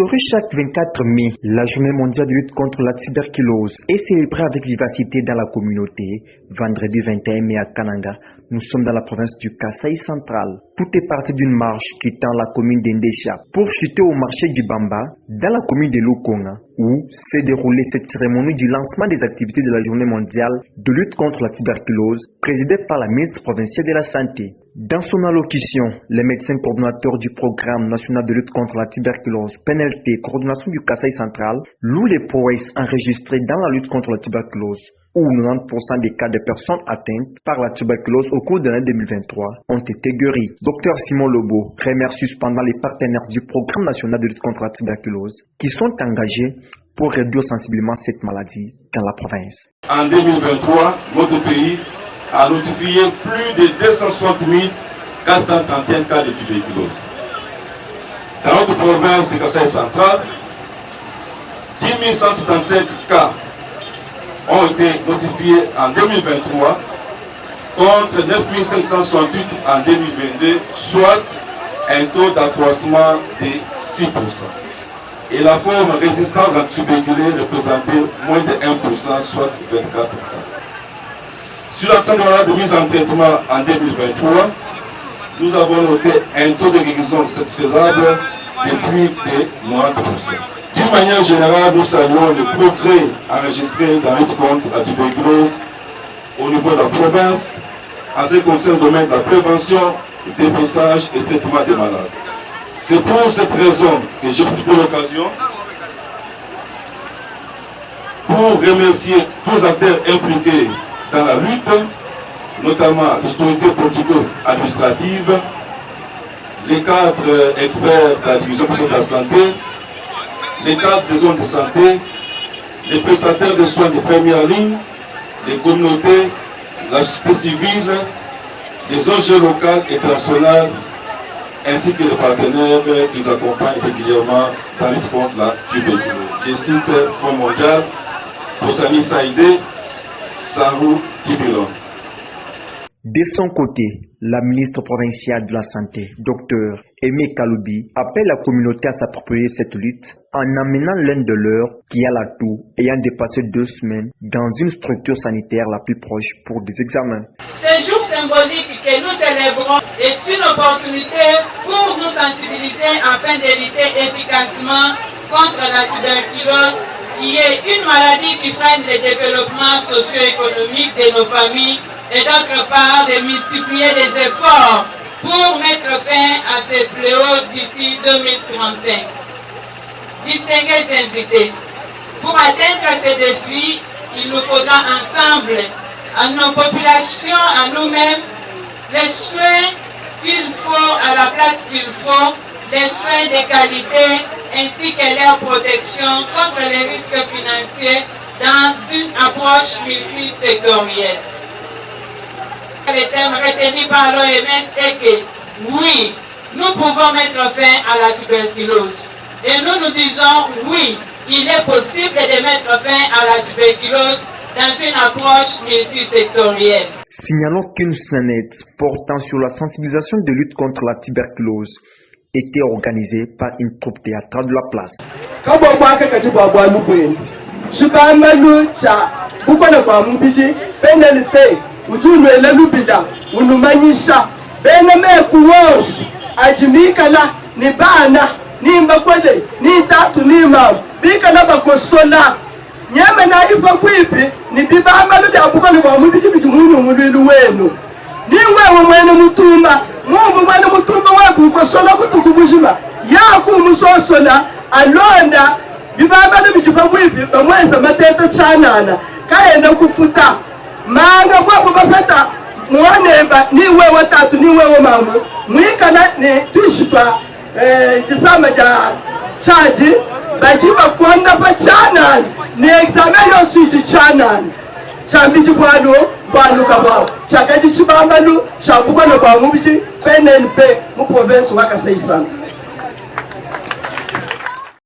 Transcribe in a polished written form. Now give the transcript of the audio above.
Commémorer chaque 24 mai la journée mondiale de lutte contre la tuberculose et célébrer avec vivacité dans la communauté. Vendredi 21 mai à Kananga, nous sommes dans la province du Kasaï central. Tout est parti d'une marche quittant la commune d'Endesha pour chuter au marché du Bamba dans la commune de Lukonga où s'est déroulée cette cérémonie du lancement des activités de la journée mondiale de lutte contre la tuberculose présidée par la ministre provinciale de la Santé. Dans son allocution, les médecins coordonnateurs du programme national de lutte contre la tuberculose, PNLT, coordination du Kasaï central, louent les prouesses enregistrées dans la lutte contre la tuberculose, où 90% des cas de personnes atteintes par la tuberculose au cours de l'année 2023 ont été guéris. Dr Simon Lobo remercie cependant les partenaires du programme national de lutte contre la tuberculose qui sont engagés pour réduire sensiblement cette maladie dans la province. En 2023, notre pays a notifié plus de 260 431 cas de tuberculose. Dans notre province de Kasaï central, 10 175 cas ont été notifiés en 2023 contre 9 568 en 2022, soit un taux d'accroissement de 6%. Et la forme résistante à la tuberculose représentait moins de 1%, soit 24%. Sur la de malades mise en traitement en 2023, nous avons noté un taux de guérison satisfaisable depuis de moins de 10%. D'une manière générale, nous saluons le progrès enregistré dans la lutte contre la tuberculose au niveau de la province en ce qui concerne le domaine de la prévention, le dépistage et le traitement des malades. C'est pour cette raison que j'ai pris l'occasion pour remercier tous les acteurs impliqués dans la lutte, notamment les autorités politico-administratives, les cadres experts de la division de la santé, les cadres des zones de santé, les prestataires de soins de première ligne, les communautés, la société civile, les ONG locales et internationales, ainsi que les partenaires qui nous accompagnent régulièrement dans la lutte contre la tuberculose. Je cite le Fonds mondial pour Sami Saïdé, Sarou Tibilon. De son côté, la ministre provinciale de la Santé, Dr Aimé Kaloubi, appelle la communauté à s'approprier cette lutte en amenant l'un de leurs qui a l'atout ayant dépassé 2 semaines dans une structure sanitaire la plus proche pour des examens. Ce jour symbolique que nous célébrons est une opportunité pour nous sensibiliser afin de lutter efficacement contre la tuberculose, qui est une maladie qui freine le développement socio-économique de nos familles, et d'autre part de multiplier les efforts pour mettre fin à ce fléau d'ici 2035. Distingués invités, pour atteindre ces défis, il nous faudra ensemble, à nos populations, à nous-mêmes, les soins qu'il faut à la place qu'il faut, les soins de qualité ainsi que leur protection contre les risques financiers dans une approche multisectorielle. Le thème retenu par l'OMS est que oui, nous pouvons mettre fin à la tuberculose. Et nous disons oui, il est possible de mettre fin à la tuberculose dans une approche multisectorielle. Signalons qu'une scénette portant sur la sensibilisation de lutte contre la tuberculose était organisée par une troupe théâtrale de la place. Ujulu elelubila unumanyisha bene meku wosu ajimikala ni bana ni mbakwele ni tatu ni mamu bikala bakosola nyeme na ifa kwipi ni bibamba ludi abukole kwa mubiji bijumunu mulwilu wenu ni wewe mwene mutumba mungu mwene mutumba waku ukosola kutukubujima yaku umusosola alonda bibamba ludi bijupa kwipi bamweza mateta chanana kaenda kufuta manga bwabo bapata mwanemba ni wewe tatu ni wewe mama mwikana ni tushipa kisama ja chaji bajiba kwanda pachana ni examen yo suji chana chambiji bwalo bwalo kabwa chakaji chibambalu chabuko no kwa mubiji PNLP mu province wa Kasaï central.